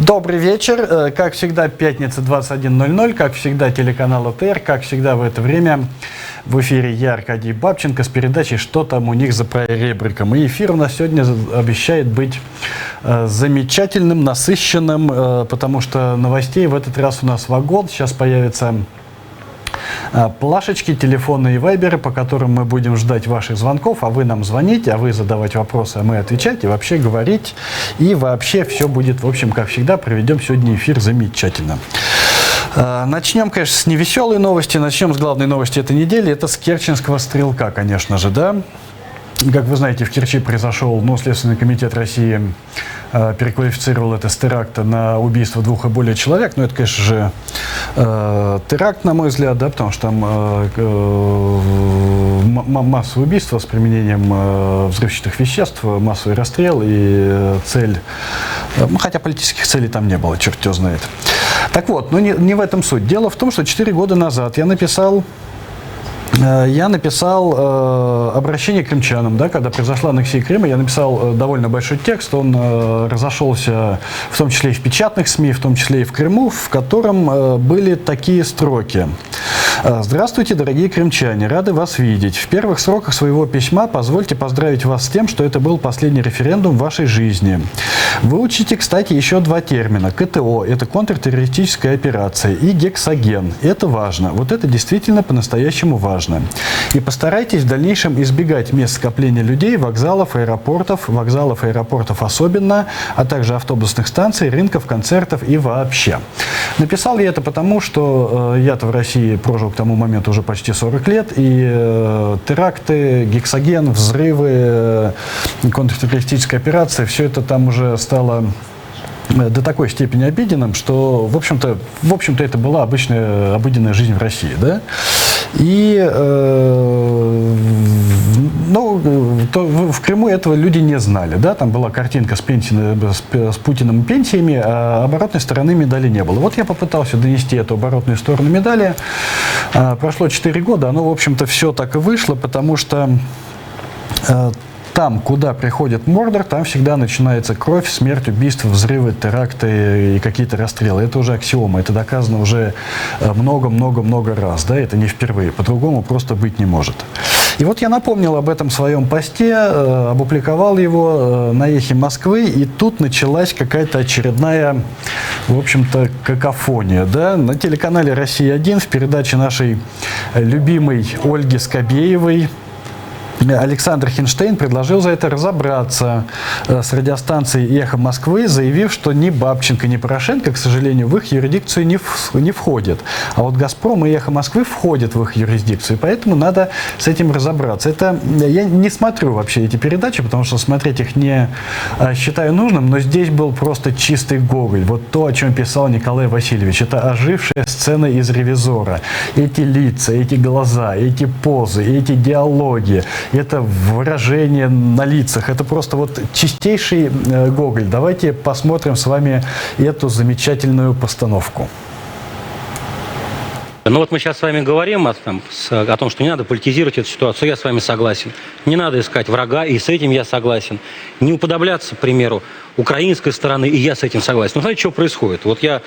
Добрый вечер. Как всегда, пятница 21:00, как всегда, телеканал АТР, как всегда в это время в эфире я, Аркадий Бабченко, с передачей «Что там у них за поребриком?». И эфир у нас сегодня обещает быть замечательным, насыщенным, потому что новостей в этот раз у нас вагон. Сейчас появятся плашечки, телефоны и вайберы, по которым мы будем ждать ваших звонков, а вы нам звонить, а вы задавать вопросы, а мы отвечать и вообще говорить. И вообще все будет, в общем, как всегда, проведем сегодня эфир замечательно. Начнем, конечно, с невеселой новости, начнем с главной новости этой недели, это с керченского стрелка, конечно же, да. Как вы знаете, в Керчи произошел, Следственный комитет России переквалифицировал это с теракта на убийство 2 и более человек. Но это, конечно же, теракт, на мой взгляд, да, потому что там массовое убийство с применением взрывчатых веществ, массовый расстрел и цель, хотя политических целей там не было, черт его знает. Так вот, но не в этом суть. Дело в том, что 4 года назад я написал обращение к крымчанам, да, когда произошла аннексия Крыма, я написал довольно большой текст, он разошелся в том числе и в печатных СМИ, в том числе и в Крыму, в котором были такие строки. «Здравствуйте, дорогие крымчане, рады вас видеть. В первых сроках своего письма позвольте поздравить вас с тем, что это был последний референдум в вашей жизни. Выучите, кстати, еще 2 термина. КТО – это контртеррористическая операция, и гексоген. Это важно. Вот это действительно по-настоящему важно. И постарайтесь в дальнейшем избегать мест скопления людей, вокзалов, аэропортов особенно, а также автобусных станций, рынков, концертов и вообще». Написал я это потому, что я-то в России прожил к тому моменту уже почти 40 лет, и теракты, гексоген, взрывы, контртеррористическая операция, все это там уже стало до такой степени обыденным, что, в общем-то, это была обыденная жизнь в России, да? И в Крыму этого люди не знали, да? Там была картинка с Путиным пенсиями, а оборотной стороны медали не было. Вот я попытался донести эту оборотную сторону медали. Прошло 4 года, оно, в общем-то, все так и вышло, потому что там, куда приходит Мордор, там всегда начинается кровь, смерть, убийства, взрывы, теракты и какие-то расстрелы. Это уже аксиома, это доказано уже много-много-много раз, да, это не впервые, по-другому просто быть не может. И вот я напомнил об этом в своем посте, опубликовал его на «Эхе Москвы», и тут началась какая-то очередная, в общем-то, какофония, да. На телеканале «Россия-1» в передаче нашей любимой Ольги Скобеевой Александр Хинштейн предложил за это разобраться с радиостанцией «Эхо Москвы», заявив, что ни Бабченко, ни Порошенко, к сожалению, в их юрисдикцию не входят. А вот «Газпром» и «Эхо Москвы» входят в их юрисдикцию, поэтому надо с этим разобраться. Я не смотрю вообще эти передачи, потому что смотреть их не считаю нужным, но здесь был просто чистый Гоголь. Вот то, о чем писал Николай Васильевич. Это ожившая сцена из «Ревизора». Эти лица, эти глаза, эти позы, эти диалоги. Это выражение на лицах. Это просто вот чистейший Гоголь. Давайте посмотрим с вами эту замечательную постановку. Ну вот мы сейчас с вами говорим о том, что не надо политизировать эту ситуацию. Я с вами согласен. Не надо искать врага, и с этим я согласен. Не уподобляться, к примеру, украинской стороны, и я с этим согласен. Но знаете, что происходит? Вот я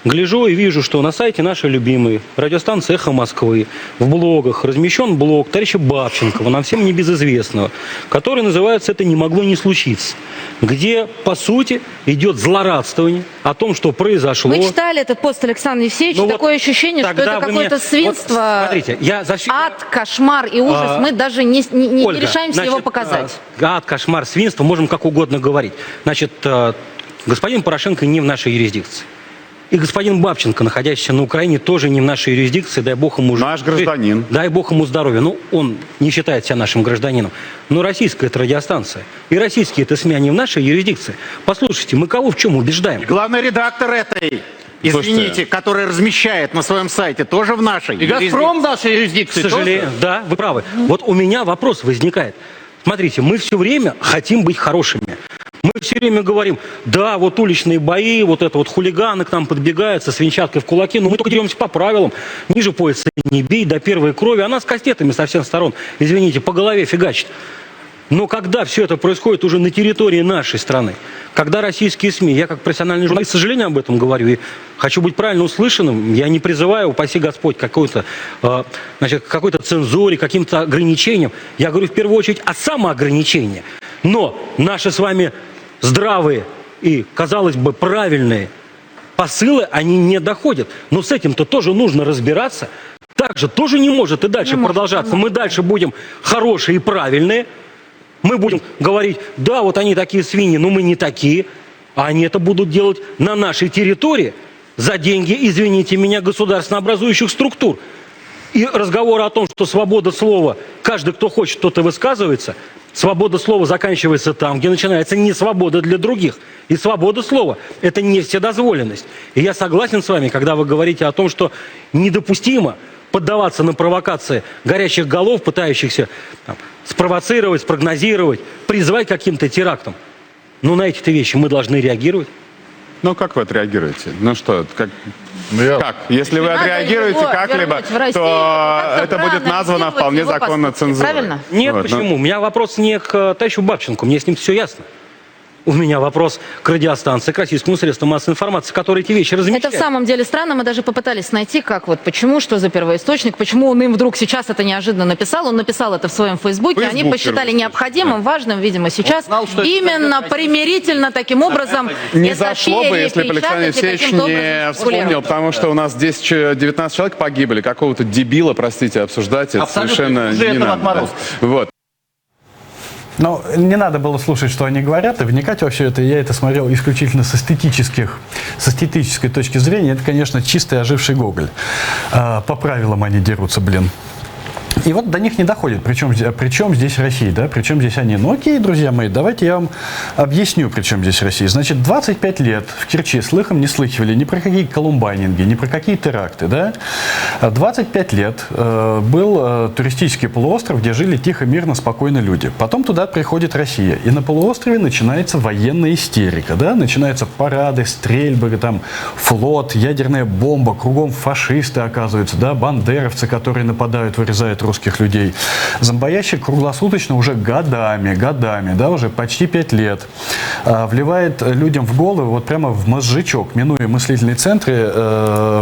гляжу и вижу, что на сайте нашей любимой радиостанции «Эхо Москвы» в блогах размещен блог товарища Бабченкова, нам всем небезызвестного, который называется «Это не могло не случиться», где, по сути, идет злорадствование о том, что произошло. Мы читали этот пост, Александр Евсеевич, такое ощущение, что это какое-то свинство, вот, смотрите, ад, кошмар и ужас. Мы даже не Ольга, решаемся его показать. Ад, кошмар, свинство, можем как угодно говорить. Значит, господин Порошенко не в нашей юрисдикции. И господин Бабченко, находящийся на Украине, тоже не в нашей юрисдикции, дай бог ему... Наш гражданин. Дай бог ему здоровья. Ну, он не считает себя нашим гражданином. Но российская это радиостанция. И российские это СМИ, они в нашей юрисдикции. Послушайте, мы кого в чем убеждаем? Главный редактор этой, извините, который размещает на своем сайте, тоже в нашей юрисдикции. И «Газпром» в нашей юрисдикции. К сожалению, да, вы правы. Вот у меня вопрос возникает. Смотрите, мы все время хотим быть хорошими. Мы все время говорим, да, вот уличные бои, вот это вот хулиганы к нам подбегают со свинчаткой в кулаке, но мы только деремся по правилам, ниже пояса не бей, до первой крови, а нас кастетами со всех сторон, извините, по голове фигачит. Но когда все это происходит уже на территории нашей страны, когда российские СМИ, я как профессиональный журналист, с сожалением об этом говорю, и хочу быть правильно услышанным, я не призываю, упаси Господь, какой-то цензуре, каким-то ограничениям. Я говорю в первую очередь о самоограничении. Но наши с вами здравые и, казалось бы, правильные посылы, они не доходят. Но с этим-то тоже нужно разбираться. Так же тоже не может и дальше продолжаться. Мы дальше будем хорошие и правильные. Мы будем говорить, да, вот они такие свиньи, но мы не такие. А они это будут делать на нашей территории за деньги, извините меня, государственнообразующих структур. И разговоры о том, что свобода слова, каждый, кто хочет, тот и высказывается, свобода слова заканчивается там, где начинается несвобода для других. И свобода слова – это не вседозволенность. И я согласен с вами, когда вы говорите о том, что недопустимо поддаваться на провокации горячих голов, пытающихся спровоцировать, спрогнозировать, призвать к каким-то терактам. Но на эти-то вещи мы должны реагировать. Ну, как вы отреагируете? Ну что, как? Если вы отреагируете как-либо, то это будет названо вполне законно цензурой. Правильно? Нет, почему? У меня вопрос не к товарищу Бабченко, мне с ним все ясно. У меня вопрос к радиостанции, к российскому средству массовой информации, которые эти вещи размещают. Это в самом деле странно. Мы даже попытались найти, почему, что за первоисточник, почему он им вдруг сейчас это неожиданно написал. Он написал это в своем Фейсбуке. Они посчитали необходимым, важным, видимо, сейчас именно примирительно таким образом не зашло бы, если бы Александр Алексеевич не вспомнил, потому что у нас здесь 19 человек погибли. Какого-то дебила, простите, обсуждать это совершенно не надо. Вот. Но не надо было слушать, что они говорят, и вникать во все это. Я это смотрел исключительно с эстетической точки зрения. Это, конечно, чистый оживший Гоголь. По правилам они дерутся, блин. И вот до них не доходит. Причем здесь Россия, да? Причем здесь они? Ну окей, друзья мои, давайте я вам объясню, причем здесь Россия. Значит, 25 лет в Керчи слыхом не слыхивали ни про какие колумбайнинги, ни про какие теракты, да? 25 лет был туристический полуостров, где жили тихо, мирно, спокойно люди. Потом туда приходит Россия. И на полуострове начинается военная истерика, да? Начинаются парады, стрельбы, там, флот, ядерная бомба, кругом фашисты оказываются, да? Бандеровцы, которые нападают, вырезают русских людей. Зомбоящик круглосуточно уже годами, да, уже почти 5 лет, вливает людям в голову, вот прямо в мозжечок, минуя мыслительные центры,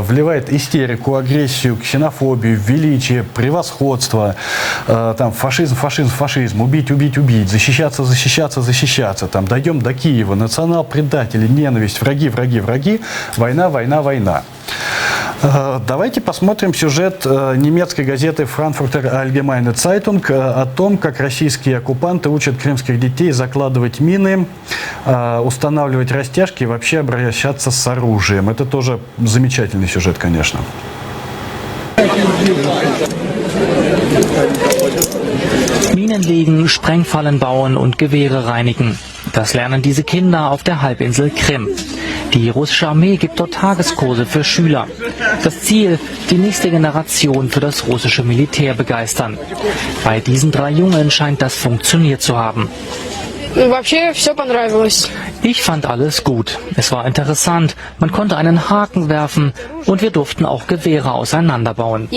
вливает истерику, агрессию, ксенофобию, величие, превосходство, там, фашизм, убить, защищаться, там, дойдем до Киева, национал-предатели, ненависть, враги, война. Давайте посмотрим сюжет немецкой газеты Frankfurter Allgemeine Zeitung о том, как российские оккупанты учат крымских детей закладывать мины, устанавливать растяжки и вообще обращаться с оружием. Это тоже замечательный сюжет, конечно. Minen legen, Sprengfallen bauen und Gewehre reinigen. Das lernen diese Kinder auf der Halbinsel Krim. Die russische Armee gibt dort Tageskurse für Schüler. Das Ziel, die nächste Generation für das russische Militär begeistern. Bei diesen 3 Jungen scheint das funktioniert zu haben. Ich fand alles gut. Es war interessant. Man konnte einen Haken werfen und wir durften auch Gewehre auseinanderbauen.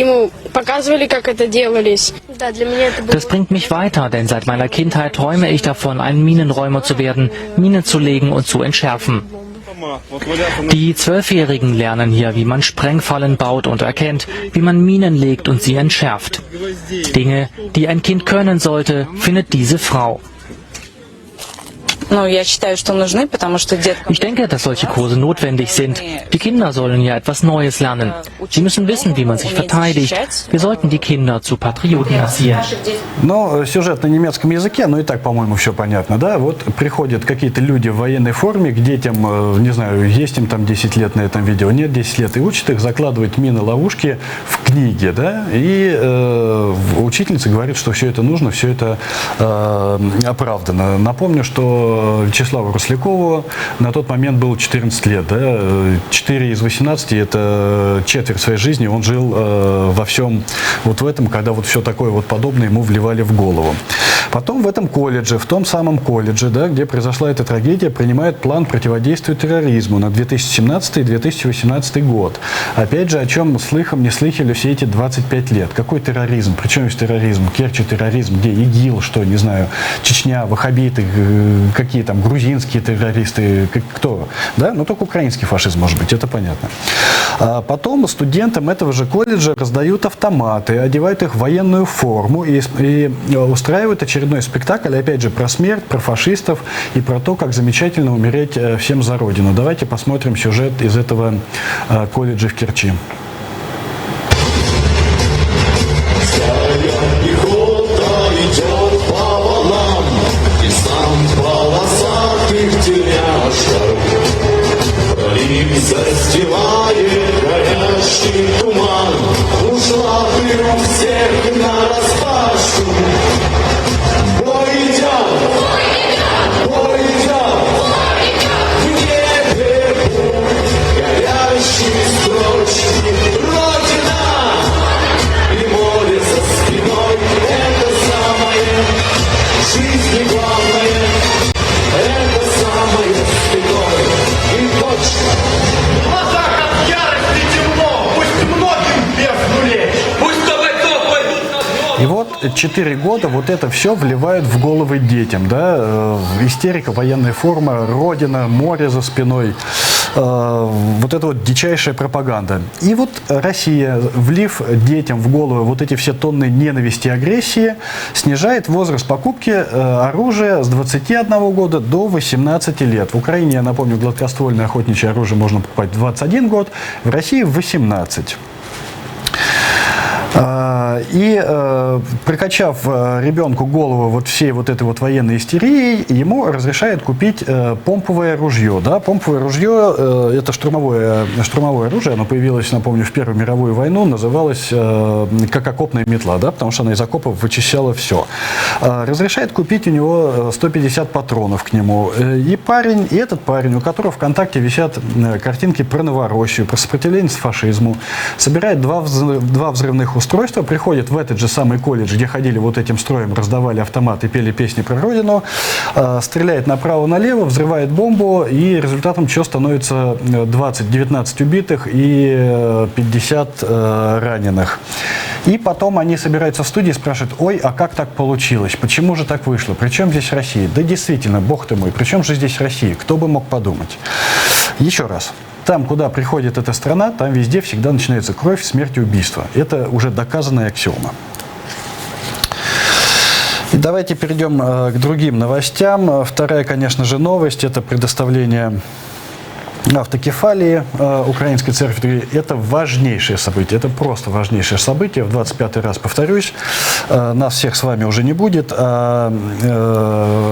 Das bringt mich weiter, denn seit meiner Kindheit träume ich davon, ein Minenräumer zu werden, Minen zu legen und zu entschärfen. Die 12-Jährigen lernen hier, wie man Sprengfallen baut und erkennt, wie man Minen legt und sie entschärft. Dinge, die ein Kind können sollte, findet diese Frau. Ich denke, dass solche Kurse notwendig sind. Die Kinder sollen ja etwas Neues lernen. Sie müssen wissen, wie man sich verteidigt. Wir sollten die Kinder zu Patrioten erziehen. Но сюжет на немецком языке, ну и так, по-моему, все понятно, да? Вот приходят какие-то люди в военной форме к детям, не знаю, есть им там 10 лет на этом видео, нет 10 лет, и учат их закладывать мины-ловушки в книге, да? И учительница говорит, что все это нужно, все это оправдано. Напомню, что Вячеславу Рослякову на тот момент было 14 лет, да? 4 из 18, это четверть своей жизни, он жил во всем вот в этом, когда вот все такое вот подобное ему вливали в голову. Потом в этом колледже, в том самом колледже, да, где произошла эта трагедия, принимают план противодействия терроризму на 2017-2018 год. Опять же, о чем слыхом не слыхали все эти 25 лет. Какой терроризм? Причем есть терроризм? Керчи терроризм, где ИГИЛ, что, не знаю, Чечня, ваххабиты, какие там грузинские террористы, кто? Да? Ну, только украинский фашизм, может быть, это понятно. А потом студентам этого же колледжа раздают автоматы, одевают их в военную форму и устраивают очередной спектакль, опять же, про смерть, про фашистов и про то, как замечательно умереть всем за Родину. Давайте посмотрим сюжет из этого колледжа в Керчи. Застилает горящий туман, ушла ты у всех нараспашку. Бой идет, бой идет, в небе путь, горящие строчки. Родина и море за спиной, это самое в жизни главное, это самое святое и точно. И вот 4 года вот это все вливают в головы детям, да, истерика, военная форма, Родина, море за спиной, вот это вот дичайшая пропаганда. И вот Россия, влив детям в головы вот эти все тонны ненависти и агрессии, снижает возраст покупки оружия с 21 года до 18 лет. В Украине, я напомню, гладкоствольное охотничье оружие можно покупать в 21 год, в России в 18. И прокачав ребенку голову вот всей вот этой вот военной истерией, ему разрешают купить помповое ружье. Да? Помповое ружье – это штурмовое оружие, оно появилось, напомню, в Первую мировую войну, называлось как окопная метла, да? Потому что она из окопов вычищала все. Разрешает купить у него 150 патронов к нему. И этот парень, у которого ВКонтакте висят картинки про Новороссию, про сопротивление фашизму, собирает два взрывных устройства, приходит в этот же самый колледж, где ходили вот этим строем, раздавали автоматы, пели песни про Родину, стреляет направо-налево, взрывает бомбу, и результатом чего становится 19 убитых и 50 раненых. И потом они собираются в студии и спрашивают: ой, а как так получилось? Почему же так вышло? Причем здесь Россия? Да действительно, бог ты мой, причем же здесь Россия? Кто бы мог подумать? Еще раз. Там, куда приходит эта страна, там везде всегда начинается кровь, смерть и убийство. Это уже доказанная аксиома. И давайте перейдем к другим новостям. Вторая, конечно же, новость – это предоставление автокефалии Украинской церкви. Это важнейшее событие, это просто важнейшее событие. В 25-й раз повторюсь, нас всех с вами уже не будет, а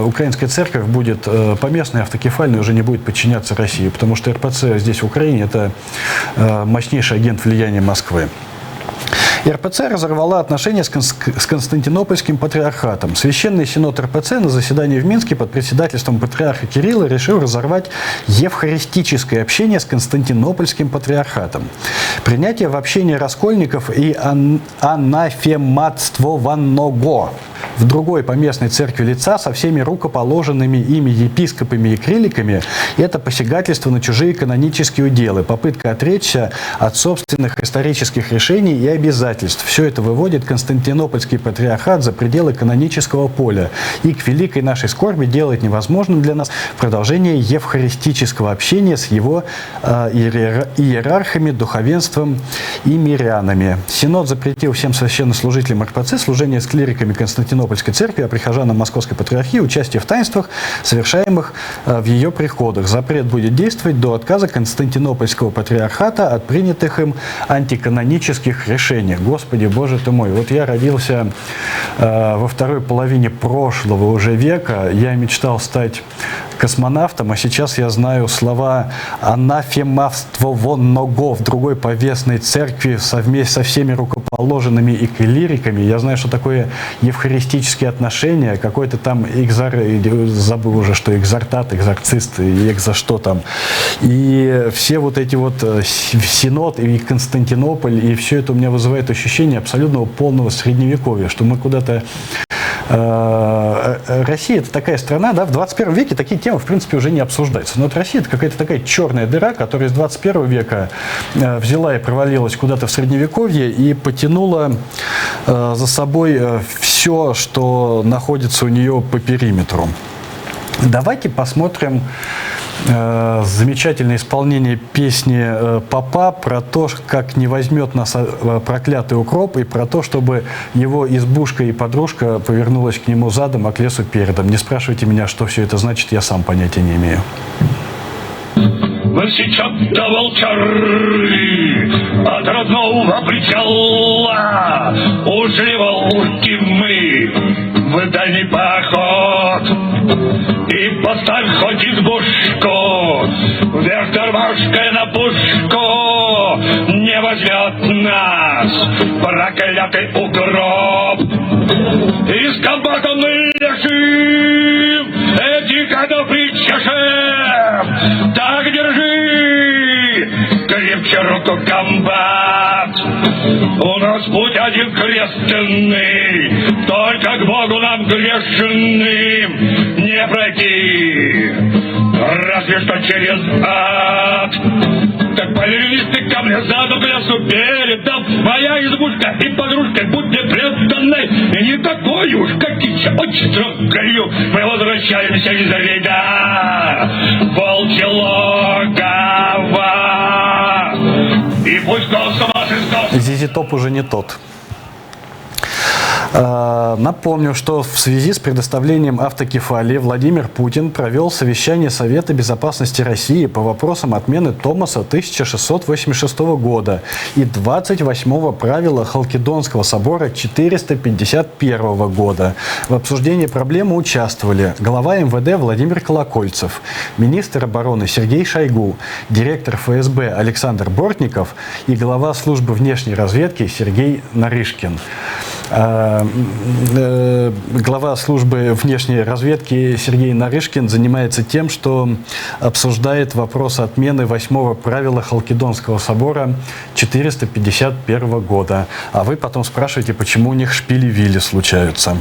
Украинская церковь будет поместной, автокефальной, уже не будет подчиняться России, потому что РПЦ здесь в Украине – это мощнейший агент влияния Москвы. РПЦ разорвала отношения с Константинопольским патриархатом. Священный синод РПЦ на заседании в Минске под председательством патриарха Кирилла решил разорвать евхаристическое общение с Константинопольским патриархатом. Принятие в общение раскольников и анафематствованного в другой поместной церкви лица со всеми рукоположенными ими епископами и клириками – это посягательство на чужие канонические уделы, попытка отречься от собственных исторических решений и обязательств. Все это выводит Константинопольский патриархат за пределы канонического поля и к великой нашей скорби делает невозможным для нас продолжение евхаристического общения с его иерархами, духовенством и мирянами. Синод запретил всем священнослужителям РПЦ служение с клириками Константинопольской церкви, а прихожанам Московской патриархии участие в таинствах, совершаемых в ее приходах. Запрет будет действовать до отказа Константинопольского патриархата от принятых им антиканонических решений. Господи, Боже ты мой, вот я родился во второй половине прошлого уже века, я мечтал стать космонавтом, а сейчас я знаю слова анафематствованного в другой повестной церкви совместно со всеми рукоположенными и клириками. Я знаю, что такое евхаристические отношения, какой-то там забыл уже, что экзортат, экзорцист, и экзо что там. И все вот эти вот Синод и Константинополь, и все это у меня вызывает ощущение абсолютного полного средневековья, что мы куда-то Россия это такая страна, да, в 21 веке такие темы, в принципе, уже не обсуждаются. Но вот Россия это какая-то такая черная дыра, которая из 21 века взяла и провалилась куда-то в Средневековье и потянула за собой все, что находится у нее по периметру. Давайте посмотрим замечательное исполнение песни Попа про то, как не возьмет нас проклятый укроп, и про то, чтобы его избушка и подружка повернулась к нему задом, а к лесу передом. Не спрашивайте меня, что все это значит, я сам понятия не имею. Сейчас до волчары от родного причала ушли волки мы в дальний поход. И поставь хоть избушку вверх дорвашкой на пушку, не возьмет нас проклятый укроп. И с комбатом мы лежим, этих годов причешем. Так держи крепче руку, комбат. У нас путь один крестный, только к Богу нам грешным не пройти, разве что через ад. Так полились ты ко мне задом к лесу передом, моя избушка и подружка, будьте преданной, и не такой уж, как птица, очень строгою. Мы возвращаемся из рейда волчье логово. И пусть голосом Зизи Топ уже не тот. Напомню, что в связи с предоставлением автокефалии Владимир Путин провел совещание Совета безопасности России по вопросам отмены Томаса 1686 года и 28-го правила Халкидонского собора 451 года. В обсуждении проблемы участвовали глава МВД Владимир Колокольцев, министр обороны Сергей Шойгу, директор ФСБ Александр Бортников и глава службы внешней разведки Сергей Нарышкин. Глава службы внешней разведки Сергей Нарышкин занимается тем, что обсуждает вопрос отмены 8-го правила Халкидонского собора 451 года. А вы потом спрашиваете, почему у них шпили-вили случаются.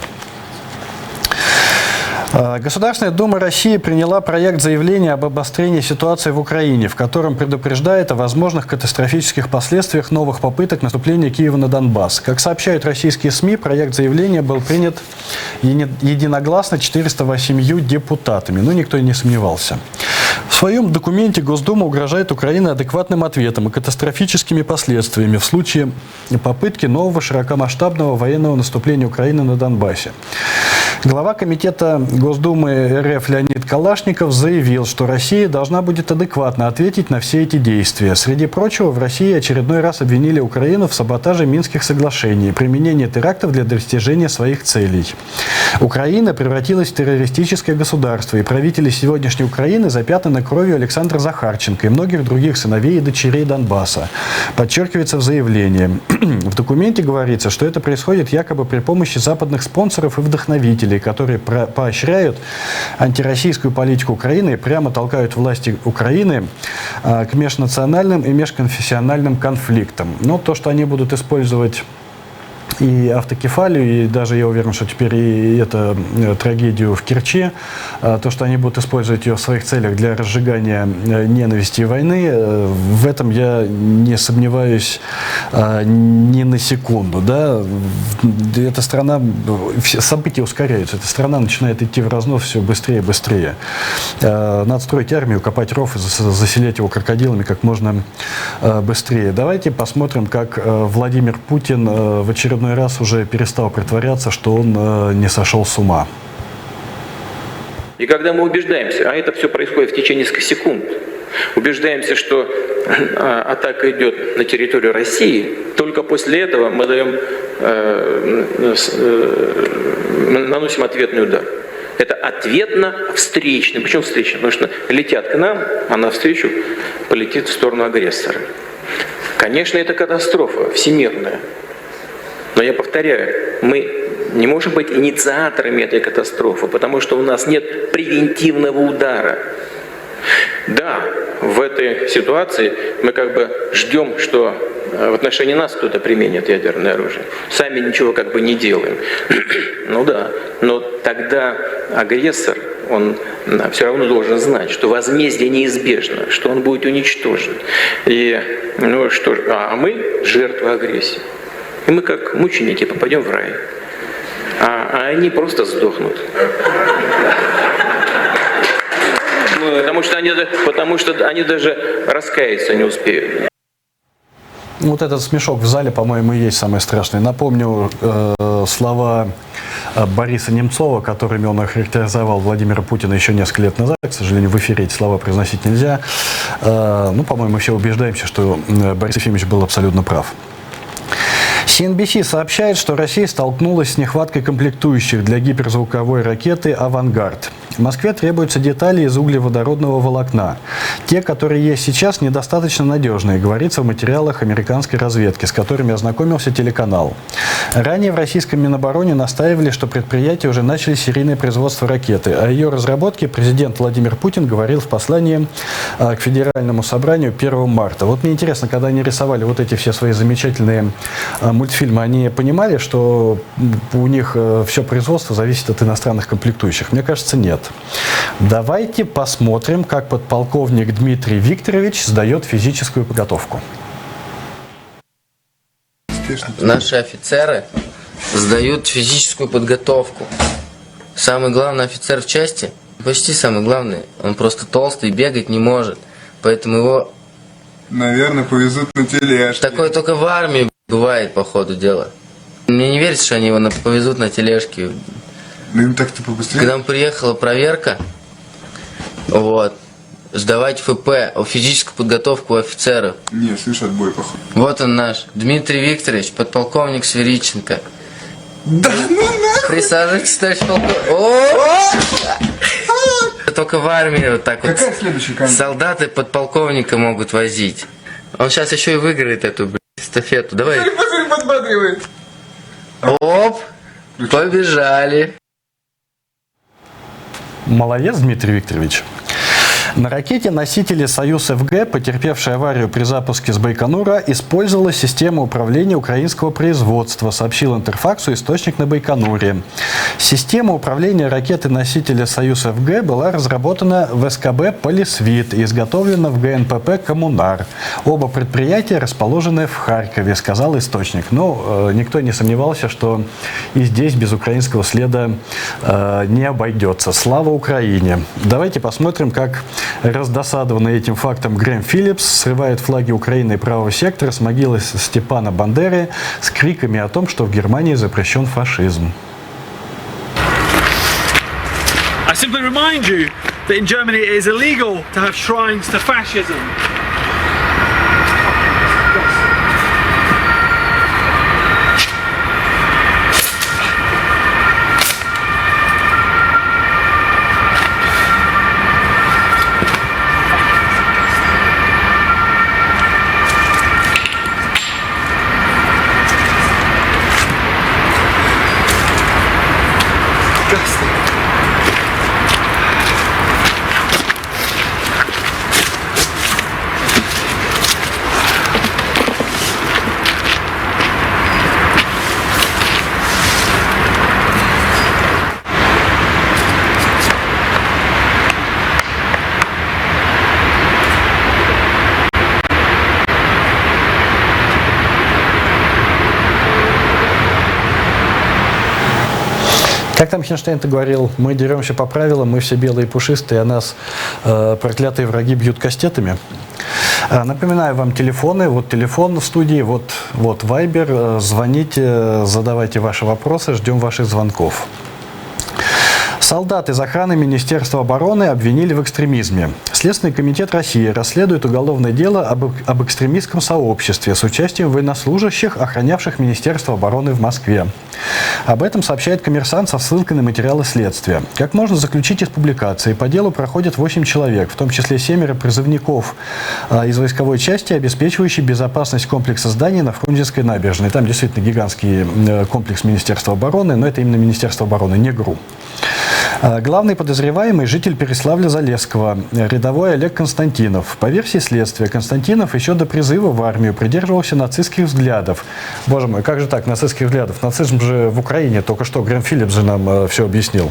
Государственная Дума России приняла проект заявления об обострении ситуации в Украине, в котором предупреждает о возможных катастрофических последствиях новых попыток наступления Киева на Донбасс. Как сообщают российские СМИ, проект заявления был принят единогласно 408 депутатами, но никто и не сомневался. В своем документе Госдума угрожает Украине адекватным ответом и катастрофическими последствиями в случае попытки нового широкомасштабного военного наступления Украины на Донбассе. Глава комитета Госдумы РФ Леонид Калашников заявил, что Россия должна будет адекватно ответить на все эти действия. Среди прочего, в России очередной раз обвинили Украину в саботаже Минских соглашений и применении терактов для достижения своих целей. Украина превратилась в террористическое государство, и правители сегодняшней Украины запятнаны кровью Александра Захарченко и многих других сыновей и дочерей Донбасса. Подчеркивается в заявлении. В документе говорится, что это происходит якобы при помощи западных спонсоров и вдохновителей, которые поощряют антироссийскую политику Украины и прямо толкают власти Украины к межнациональным и межконфессиональным конфликтам. Но то, что они будут использовать и автокефалию, и даже, я уверен, что теперь и эту трагедию в Керчи, то, что они будут использовать ее в своих целях для разжигания ненависти и войны, в этом я не сомневаюсь ни на секунду. Да? Эта страна, события ускоряются, эта страна начинает идти в разнос все быстрее и быстрее. Надо строить армию, копать ров и заселять его крокодилами как можно быстрее. Давайте посмотрим, как Владимир Путин в очередной раз уже перестал притворяться, что он не сошел с ума. И когда мы убеждаемся, а это все происходит в течение нескольких секунд, убеждаемся, что атака идет на территорию России, только после этого мы наносим ответный удар. Это ответно-встречный. Почему встречный? Потому что летят к нам, а навстречу полетит в сторону агрессора. Конечно, это катастрофа всемирная. Но я повторяю, мы не можем быть инициаторами этой катастрофы, потому что у нас нет превентивного удара. Да, в этой ситуации мы как бы ждем, что в отношении нас кто-то применит ядерное оружие. Сами ничего как бы не делаем. Ну да, но тогда агрессор, он все равно должен знать, что возмездие неизбежно, что он будет уничтожен. И, ну что ж, а мы жертвы агрессии. И мы как мученики попадем в рай. А они просто сдохнут. Потому что они даже раскаяться не успеют. Вот этот смешок в зале, по-моему, и есть самое страшное. Напомню слова Бориса Немцова, которыми он охарактеризовал Владимира Путина еще несколько лет назад. К сожалению, в эфире эти слова произносить нельзя. Ну, по-моему, мы все убеждаемся, что Борис Ефимович был абсолютно прав. CNBC сообщает, что Россия столкнулась с нехваткой комплектующих для гиперзвуковой ракеты «Авангард». Москве требуются детали из углеводородного волокна. Те, которые есть сейчас, недостаточно надежные, говорится в материалах американской разведки, с которыми ознакомился телеканал. Ранее в российском Минобороне настаивали, что предприятия уже начали серийное производство ракеты. О ее разработке президент Владимир Путин говорил в послании к Федеральному собранию 1 марта. Вот мне интересно, когда они рисовали вот эти все свои замечательные мультфильмы, они понимали, что у них все производство зависит от иностранных комплектующих? Мне кажется, нет. Давайте посмотрим, как подполковник Дмитрий Викторович сдает физическую подготовку. Наши офицеры сдают физическую подготовку. Самый главный офицер в части, почти самый главный, он просто толстый, бегать не может. Поэтому его, наверное, повезут на тележке. Такое только в армии бывает, по ходу дела. Мне не верится, что они его повезут на тележке. Ну им так-то побыстрее. Когда приехала проверка, вот, сдавать ФП, физическую подготовку офицеров. Не, слышь, отбой, походу. Вот он наш, Дмитрий Викторович, подполковник Свериченко. Да ну нахуй! Присаживайтесь, товарищ полковник. Только в армии вот так вот. Какая следующая камера? Солдаты подполковника могут возить. Он сейчас еще и выиграет эту эстафету. Давай. Посмотри, подбадривает. Оп, побежали. Молодец, Дмитрий Викторович. На ракете-носителе «Союз-ФГ», потерпевшей аварию при запуске с Байконура, использовалась система управления украинского производства, сообщил Интерфаксу источник на Байконуре. Система управления ракеты-носителя «Союз-ФГ» была разработана в СКБ «Полисвит» и изготовлена в ГНПП «Коммунар». Оба предприятия расположены в Харькове, сказал источник. Но никто не сомневался, что и здесь без украинского следа не обойдется. Слава Украине! Давайте посмотрим, как раздосадованный этим фактом Грэм Филлипс срывает флаги Украины и правого сектора с могилы Степана Бандеры с криками о том, что в Германии запрещен фашизм. I simply remind you that in Germany it is illegal to have shrines to fascism. Как там Хинштейн-то говорил, мы деремся по правилам, мы все белые и пушистые, а нас проклятые враги бьют кастетами. Напоминаю вам телефоны. Вот телефон в студии, вот Viber. Звоните, задавайте ваши вопросы, ждем ваших звонков. Солдат из охраны Министерства обороны обвинили в экстремизме. Следственный комитет России расследует уголовное дело об экстремистском сообществе с участием военнослужащих, охранявших Министерство обороны в Москве. Об этом сообщает «Коммерсант» со ссылкой на материалы следствия. Как можно заключить из публикации, по делу проходят 8 человек, в том числе 7 призывников из войсковой части, обеспечивающей безопасность комплекса зданий на Фрунзенской набережной. Там действительно гигантский комплекс Министерства обороны, но это именно Министерство обороны, не ГРУ. Главный подозреваемый – житель Переславля-Залесского, рядовой Олег Константинов. По версии следствия, Константинов еще до призыва в армию придерживался нацистских взглядов. Боже мой, как же так, нацистских взглядов? Нацизм же в Украине, только что Грэм Филлипс же нам все объяснил.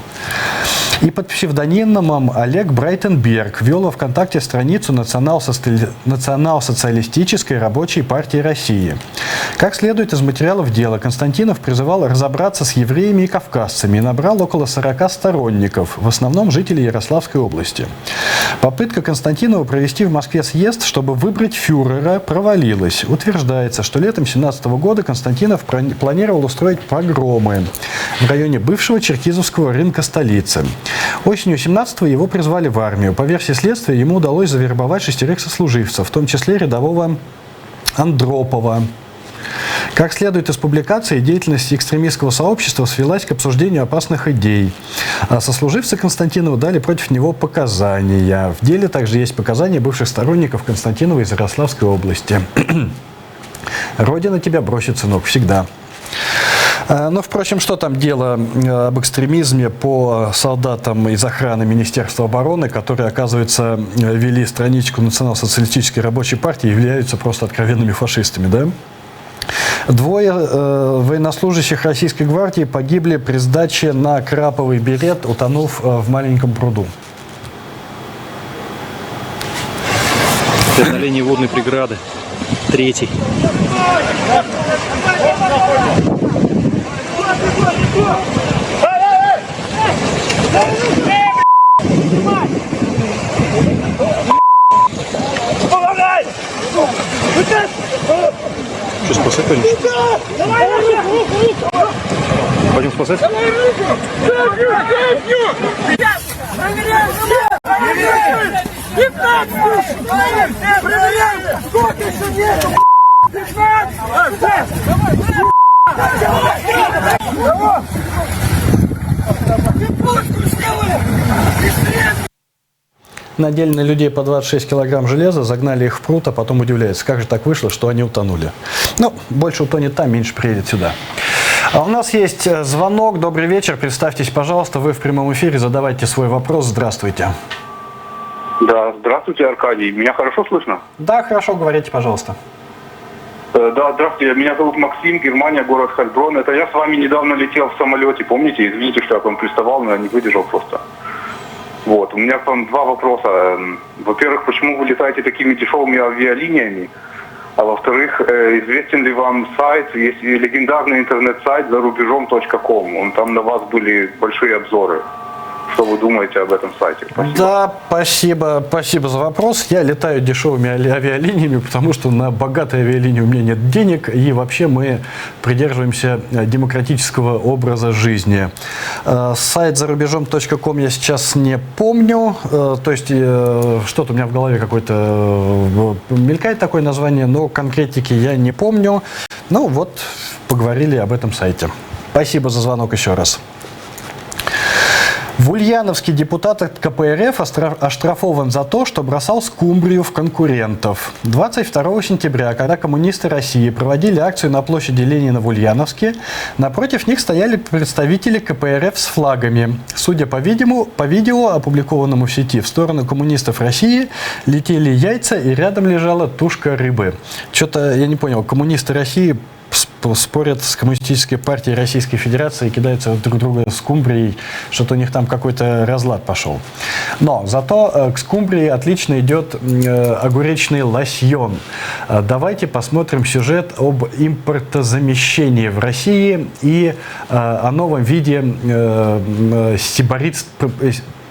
И под псевдонимом Олег Брайтенберг вел во ВКонтакте страницу Национал-социалистической рабочей партии России. Как следует из материалов дела, Константинов призывал разобраться с евреями и кавказцами и набрал около 40 сторонников, в основном жителей Ярославской области. Попытка Константинова провести в Москве съезд, чтобы выбрать фюрера, провалилась. Утверждается, что летом 2017 года Константинов планировал устроить погромы в районе бывшего Черкизовского рынка столицы. Осенью 2017-го его призвали в армию. По версии следствия, ему удалось завербовать 6 сослуживцев, в том числе рядового Андропова. Как следует из публикации, деятельность экстремистского сообщества свелась к обсуждению опасных идей. А сослуживцы Константинова дали против него показания. В деле также есть показания бывших сторонников Константинова из Ярославской области. Родина тебя бросит, сынок, всегда. Но, впрочем, что там дело об экстремизме по солдатам из охраны Министерства обороны, которые, оказывается, вели страничку Национал-социалистической рабочей партии и являются просто откровенными фашистами, да? 2 военнослужащих Российской гвардии погибли при сдаче на краповый берет, утонув в маленьком пруду. Преодоление водной преграды. 3. Что, спасать пойдем? Пойдем спасать? Надели на людей по 26 килограмм железа, загнали их в пруд, а потом удивляются, как же так вышло, что они утонули. Ну, больше утонет там, меньше приедет сюда. А у нас есть звонок. Добрый вечер. Представьтесь, пожалуйста. Вы в прямом эфире. Задавайте свой вопрос. Здравствуйте. Да, здравствуйте, Аркадий. Меня хорошо слышно? Да, хорошо. Говорите, пожалуйста. Да, здравствуйте. Меня зовут Максим, Германия, город Хальброн. Это я с вами недавно летел в самолете, помните? Извините, что я к вам приставал, но я не выдержал просто. Вот, у меня к вам 2 вопроса. Во-первых, почему вы летаете такими дешевыми авиалиниями? А во-вторых, известен ли вам сайт, есть легендарный интернет-сайт зарубежом.ком. Там на вас были большие обзоры. Что вы думаете об этом сайте? Спасибо. Да, спасибо за вопрос. Я летаю дешевыми авиалиниями, потому что на богатые авиалинии у меня нет денег, и вообще мы придерживаемся демократического образа жизни. Сайт зарубежом.ком я сейчас не помню, то есть что-то у меня в голове какое-то мелькает такое название, но конкретики я не помню. Ну вот, поговорили об этом сайте. Спасибо за звонок еще раз. В Ульяновске депутат от КПРФ оштрафован за то, что бросал скумбрию в конкурентов. 22 сентября, когда коммунисты России проводили акцию на площади Ленина в Ульяновске, напротив них стояли представители КПРФ с флагами. Судя по видео, опубликованному в сети, в сторону коммунистов России летели яйца и рядом лежала тушка рыбы. Что-то я не понял, коммунисты России спорят с коммунистической партией Российской Федерации и кидаются друг друга скумбрией, что-то у них там какой-то разлад пошел. Но зато к скумбрии отлично идет огуречный лосьон. Давайте посмотрим сюжет об импортозамещении в России и о новом виде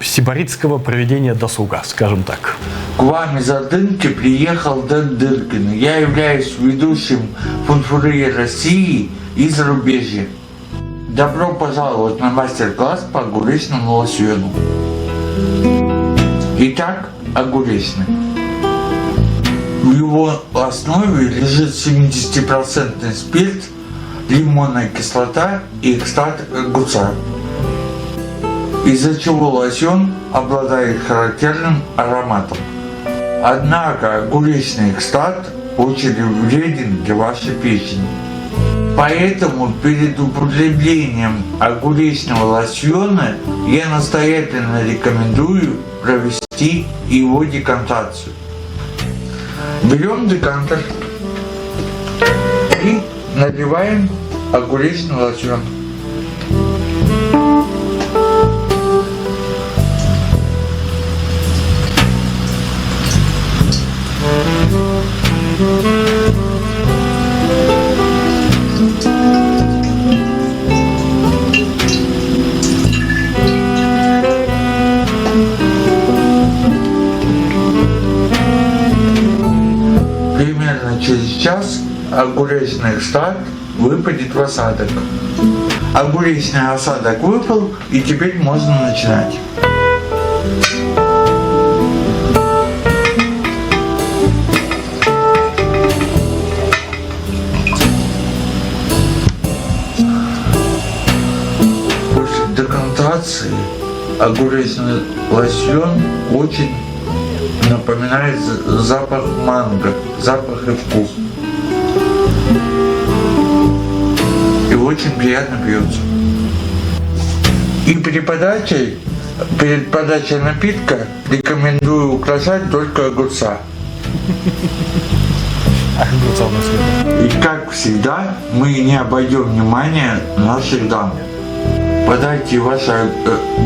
сибаритского проведения досуга, скажем так. К вам из Ордынки приехал Дэн Дыркин. Я являюсь ведущим фунфурье России и зарубежья. Добро пожаловать на мастер-класс по огуречному лосьону. Итак, огуречный. В его основе лежит 70% спирт, лимонная кислота и экстракт огурца, из-за чего лосьон обладает характерным ароматом. Однако огуречный экстракт очень вреден для вашей печени. Поэтому перед употреблением огуречного лосьона я настоятельно рекомендую провести его декантацию. Берем декантер и наливаем огуречный лосьон. Примерно через час огуречный экстракт выпадет в осадок. Огуречный осадок выпал, и теперь можно начинать. После декантации огуречный лосьон очень напоминает запах манго, запах и вкус. И очень приятно пьется. И перед подачей напитка рекомендую украшать только огурца. И как всегда, мы не обойдем внимания наших дам. Подайте вашей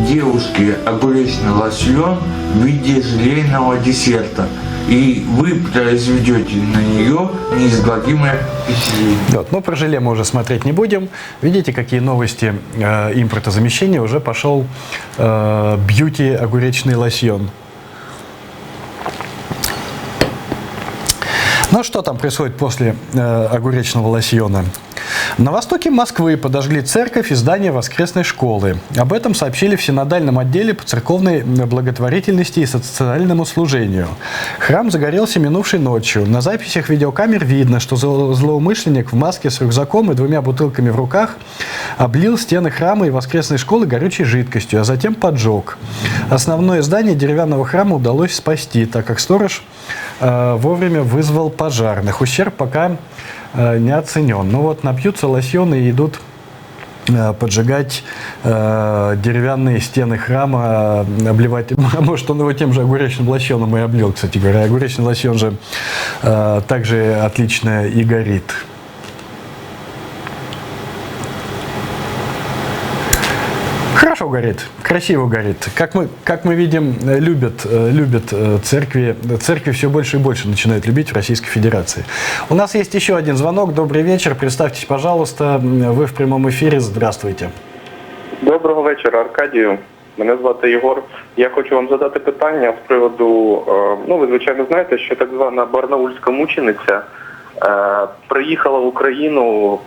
девушке огуречный лосьон в виде желейного десерта, и вы произведете на нее неизгладимое впечатление. Вот, но про желе мы уже смотреть не будем. Видите, какие новости импортозамещения. Уже пошел бьюти огуречный лосьон. Ну что там происходит после огуречного лосьона? На востоке Москвы подожгли церковь и здание воскресной школы. Об этом сообщили в Синодальном отделе по церковной благотворительности и социальному служению. Храм загорелся минувшей ночью. На записях видеокамер видно, что злоумышленник в маске с рюкзаком и 2 бутылками в руках облил стены храма и воскресной школы горючей жидкостью, а затем поджег. Основное здание деревянного храма удалось спасти, так как сторож вовремя вызвал пожарных. Ущерб пока не оценен. Ну вот, напьются лосьоны и идут поджигать деревянные стены храма, обливать. Может, он его тем же огуречным лосьоном и облил, кстати говоря. Огуречный лосьон же также отлично и горит. Хорошо горит, красиво горит. Как мы видим, любят церкви. Церкви все больше и больше начинают любить в Российской Федерации. У нас есть еще один звонок. Добрый вечер. Представьтесь, пожалуйста. Ви в прямому ефірі. Здравствуйте. Доброго вечора, Аркадію. Мене звати Єгор. Я хочу вам задати питання з приводу, ви, звичайно, знаєте, що так звана барнаульська мучениця приїхала в Україну,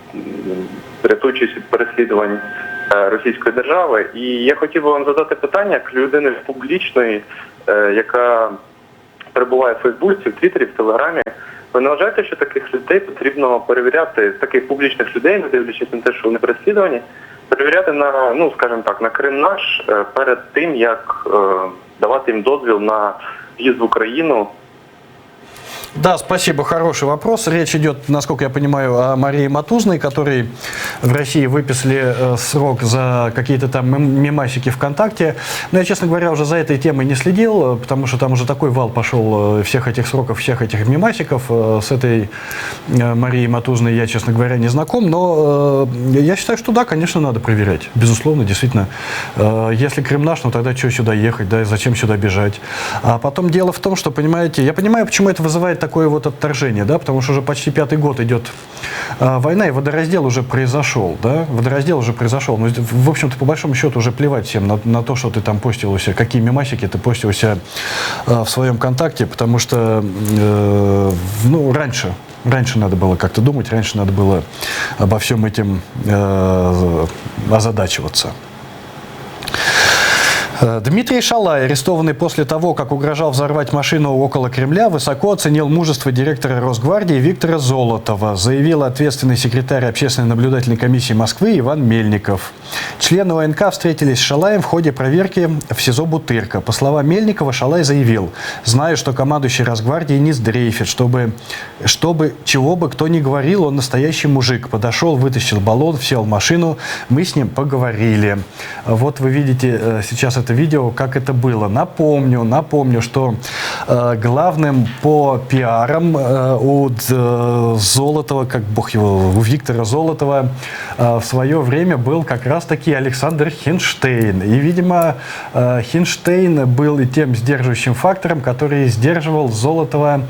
рятуючись від переслідувань Російської держави. І я хотів би вам задати питання, як людини публічної, яка перебуває в Фейсбуці, в Твіттері, в Телеграмі. Ви не вважаєте, що таких людей потрібно перевіряти, таких публічних людей, не дивлячись на те, що вони переслідувані, перевіряти на, скажімо так, на Крим наш перед тим, як давати їм дозвіл на в'їзд в Україну? Да, спасибо, хороший вопрос. Речь идет, насколько я понимаю, о Марии Матузной, которой в России выписали срок за какие-то там мемасики ВКонтакте. Но я, честно говоря, уже за этой темой не следил, потому что там уже такой вал пошел всех этих сроков, всех этих мемасиков. С этой Марией Матузной я, честно говоря, не знаком. Но я считаю, что да, конечно, надо проверять. Безусловно, действительно. Если Крым наш, тогда что сюда ехать, да, зачем сюда бежать? А потом дело в том, что, понимаете, я понимаю, почему это вызывает такое вот отторжение, да, потому что уже почти 5-й год идет война, и водораздел уже произошел, да, водораздел уже произошел. Ну, в общем-то, по большому счету, уже плевать всем на то, что ты там постил у себя, какие мемасики ты постил у себя в своем контакте, потому что, раньше надо было как-то думать, раньше надо было обо всем этим озадачиваться. Дмитрий Шалай, арестованный после того, как угрожал взорвать машину около Кремля, высоко оценил мужество директора Росгвардии Виктора Золотова, заявил ответственный секретарь Общественной наблюдательной комиссии Москвы Иван Мельников. Члены ОНК встретились с Шалаем в ходе проверки в СИЗО Бутырка. По словам Мельникова, Шалай заявил: «Знаю, что командующий Росгвардии не сдрейфит, чтобы чего бы кто ни говорил, он настоящий мужик. Подошел, вытащил баллон, сел в машину, мы с ним поговорили». Вот вы видите сейчас это видео, как это было. Напомню, что главным по пиарам у Золотова, как бог его, у Виктора Золотова в свое время был как раз-таки Александр Хинштейн. И, видимо, Хинштейн был и тем сдерживающим фактором, который сдерживал Золотова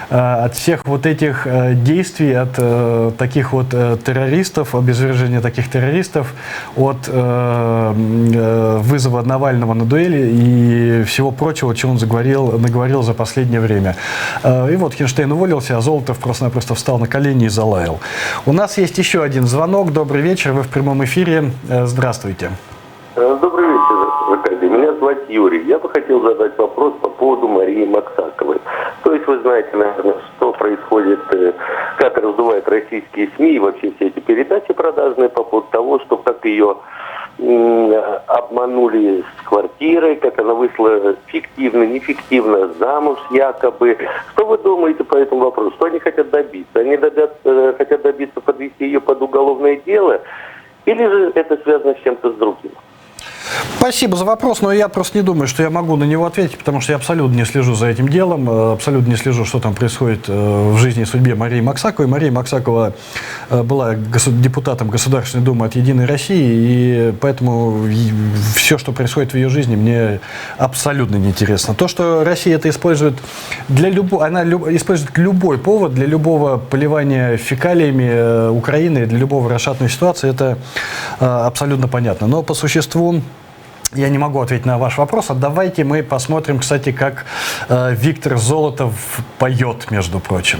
от всех вот этих действий, от таких вот террористов, обезвреживания таких террористов, от вызова Навального на дуэли и всего прочего, чего он наговорил за последнее время. И вот Хинштейн уволился, а Золотов просто-напросто встал на колени и залаял. У нас есть еще один звонок. Добрый вечер, вы в прямом эфире. Здравствуйте. Добрый вечер, Аркадий. Меня зовут Юрий. Я бы хотел задать вопрос по поводу Марии Максаковой. То есть вы знаете, наверное, что происходит, как раздувают российские СМИ и вообще все эти передачи продажные по поводу того, что как ее обманули с квартирой, как она вышла фиктивно, нефиктивно замуж якобы. Что вы думаете по этому вопросу? Что они хотят добиться? Они хотят добиться подвести ее под уголовное дело? Или же это связано с чем-то с другим? Спасибо за вопрос, но я просто не думаю, что я могу на него ответить, потому что я абсолютно не слежу за этим делом, абсолютно не слежу, что там происходит в жизни и судьбе Марии Максаковой. Мария Максакова была депутатом Государственной Думы от «Единой России», и поэтому все, что происходит в ее жизни, мне абсолютно неинтересно. То, что Россия это использует она использует любой повод для любого поливания фекалиями Украины, для любого расшатной ситуации, это абсолютно понятно. Но по существу я не могу ответить на ваш вопрос. А давайте мы посмотрим, кстати, как Виктор Золотов поет, между прочим.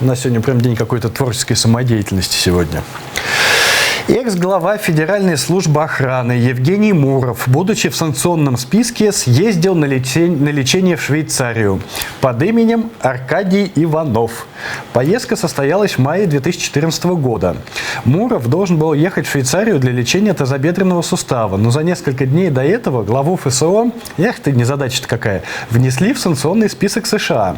У нас сегодня прям день какой-то творческой самодеятельности сегодня. Экс-глава Федеральной службы охраны Евгений Муров, будучи в санкционном списке, съездил на лечение в Швейцарию под именем Аркадий Иванов. Поездка состоялась в мае 2014 года. Муров должен был ехать в Швейцарию для лечения тазобедренного сустава, но за несколько дней до этого главу ФСО, незадача-то какая, внесли в санкционный список США.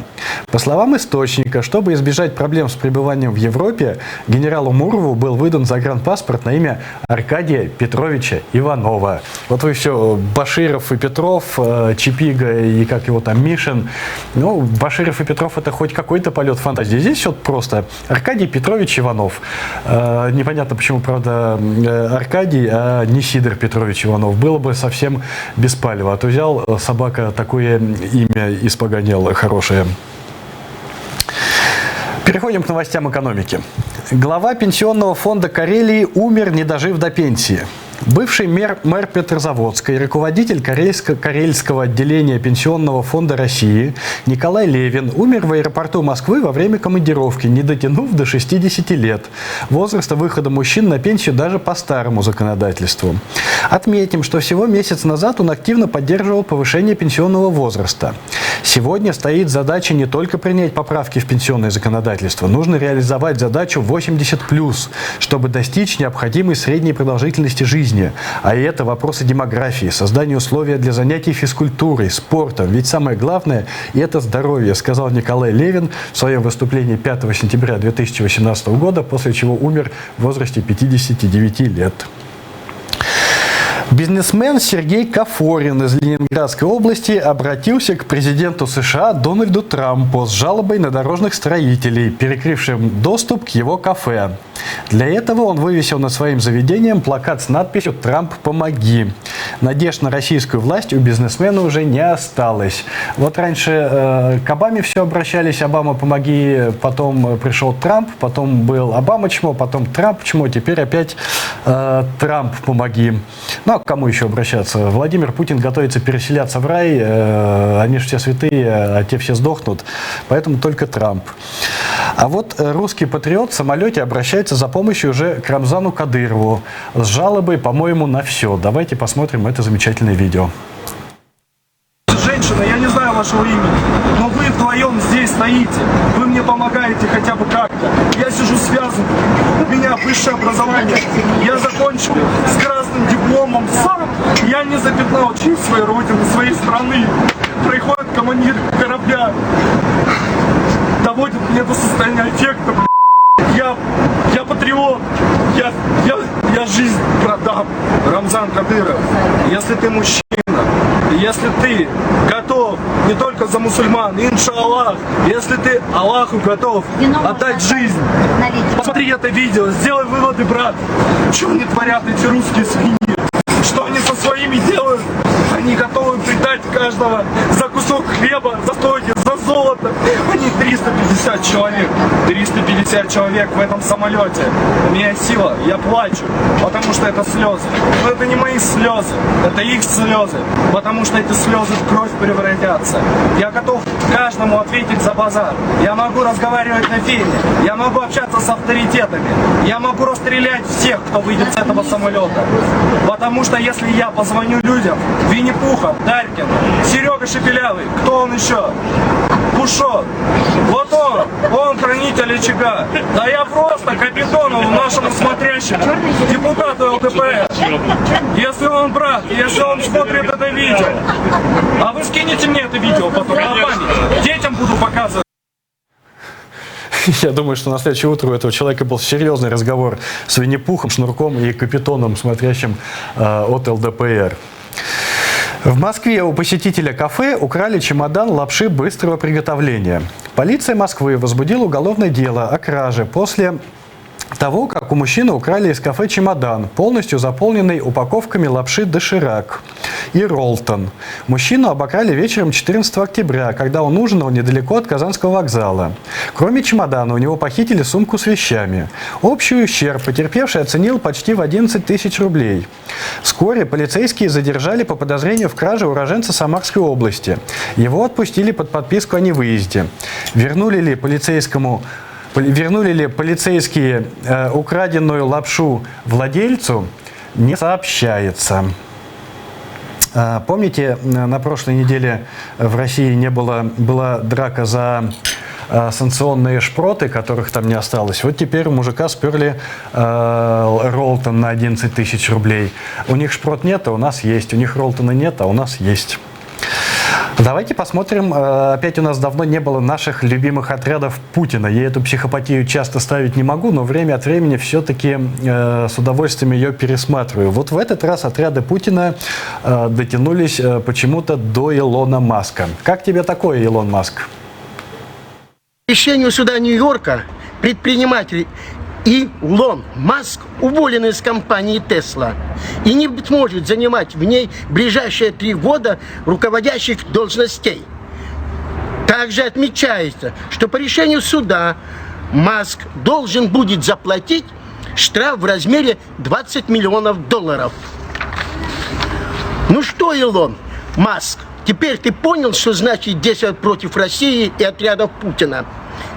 По словам источника, чтобы избежать проблем с пребыванием в Европе, генералу Мурову был выдан загранпаспорт на имя Аркадия Петровича Иванова. Вот вы все, Баширов и Петров, Чипига и как его там, Мишин. Ну, Баширов и Петров — это хоть какой-то полет фантазии. Здесь все просто. Аркадий Петрович Иванов. Непонятно, почему, правда, Аркадий, а не Сидор Петрович Иванов. Было бы совсем беспалево. А то взял собака такое имя испоганил хорошее. Переходим к новостям экономики. Глава Пенсионного фонда Карелии умер, не дожив до пенсии. Бывший мэр Петрозаводска и руководитель Карельского отделения Пенсионного фонда России Николай Левин умер в аэропорту Москвы во время командировки, не дотянув до 60 лет. Возраста выхода мужчин на пенсию даже по старому законодательству. Отметим, что всего месяц назад он активно поддерживал повышение пенсионного возраста. Сегодня стоит задача не только принять поправки в пенсионное законодательство, нужно реализовать задачу 80+, чтобы достичь необходимой средней продолжительности жизни. А это вопросы демографии, создания условий для занятий физкультурой, спортом. Ведь самое главное – это здоровье, сказал Николай Левин в своем выступлении 5 сентября 2018 года, после чего умер в возрасте 59 лет. Бизнесмен Сергей Кафорин из Ленинградской области обратился к президенту США Дональду Трампу с жалобой на дорожных строителей, перекрывшим доступ к его кафе. Для этого он вывесил над своим заведением плакат с надписью «Трамп, помоги». Надежд на российскую власть у бизнесмена уже не осталось. Вот раньше к Обаме все обращались: «Обама, помоги», потом пришел Трамп, потом был «Обама чмо», потом Трамп чмо, теперь опять «Трамп, помоги». Ну, а к кому еще обращаться? Владимир Путин готовится переселяться в рай, они же все святые, а те все сдохнут, поэтому только Трамп. А вот русский патриот в самолете обращается за помощью уже к Рамзану Кадырову с жалобой, по-моему, на все. Давайте посмотрим это замечательное видео. Женщина, я не знаю вашего имени, но вы вдвоем здесь стоите, вы мне помогаете хотя бы как-то. Я сижу связан, у меня высшее образование, я закончил с красным дипломом сам, я не запятнал честь своей родины, своей страны. Приходит командир корабля, доводит меня до состояния аффекта, я патриот, я жизнь продам. Рамзан Кадыров, если ты мужчина, если ты готов не только за мусульман, иншаллах, если ты Аллаху готов отдать жизнь, посмотри это видео, сделай выводы, брат, что они творят, эти русские свиньи, что они со своими делают. Они готовы предать каждого за кусок хлеба, за стойки, за золото. Они 350 человек. 350 человек в этом самолете. У меня сила, я плачу, потому что это слезы. Но это не мои слезы, это их слезы, потому что эти слезы в кровь превратятся. Я готов каждому ответить за базар. Я могу разговаривать на фене, я могу общаться с авторитетами, я могу расстрелять всех, кто выйдет с этого самолета. Потому что если я позвоню людям, Винни-Пуха, Дарькин, Серега Шепелявый, кто он еще? Пушок. Вот он хранитель очага. Да я просто Капитонову, нашему смотрящему, депутату ЛДПР. Если он брат, если он смотрит это видео, а вы скинете мне это видео потом на память, детям буду показывать. Я думаю, что на следующее утро у этого человека был серьезный разговор с Винни-Пухом, Шнурком и Капитоном, смотрящим от ЛДПР. В Москве у посетителя кафе украли чемодан лапши быстрого приготовления. Полиция Москвы возбудила уголовное дело о краже после того, как у мужчины украли из кафе чемодан, полностью заполненный упаковками лапши «Доширак» и «Ролтон». Мужчину обокрали вечером 14 октября, когда он ужинал недалеко от Казанского вокзала. Кроме чемодана, у него похитили сумку с вещами. Общий ущерб потерпевший оценил почти в 11 тысяч рублей. Вскоре полицейские задержали по подозрению в краже уроженца Самарской области. Его отпустили под подписку о невыезде. Вернули ли полицейские украденную лапшу владельцу, не сообщается. Помните, на прошлой неделе в России была драка за санкционные шпроты, которых там не осталось. Вот теперь у мужика сперли Ролтон на 11 тысяч рублей. У них шпрот нет, а у нас есть. У них Ролтона нет, а у нас есть. Давайте посмотрим. Опять у нас давно не было наших любимых отрядов Путина. Я эту психопатию часто ставить не могу, но время от времени все-таки с удовольствием ее пересматриваю. Вот в этот раз отряды Путина дотянулись почему-то до Илона Маска. Как тебе такое, Илон Маск? По решению суда Нью-Йорка предприниматель Илон Маск уволен из компании Tesla и не сможет занимать в ней ближайшие 3 года руководящих должностей. Также отмечается, что по решению суда Маск должен будет заплатить штраф в размере $20 миллионов. Ну что, Илон Маск, теперь ты понял, что значит действовать против России и отрядов Путина?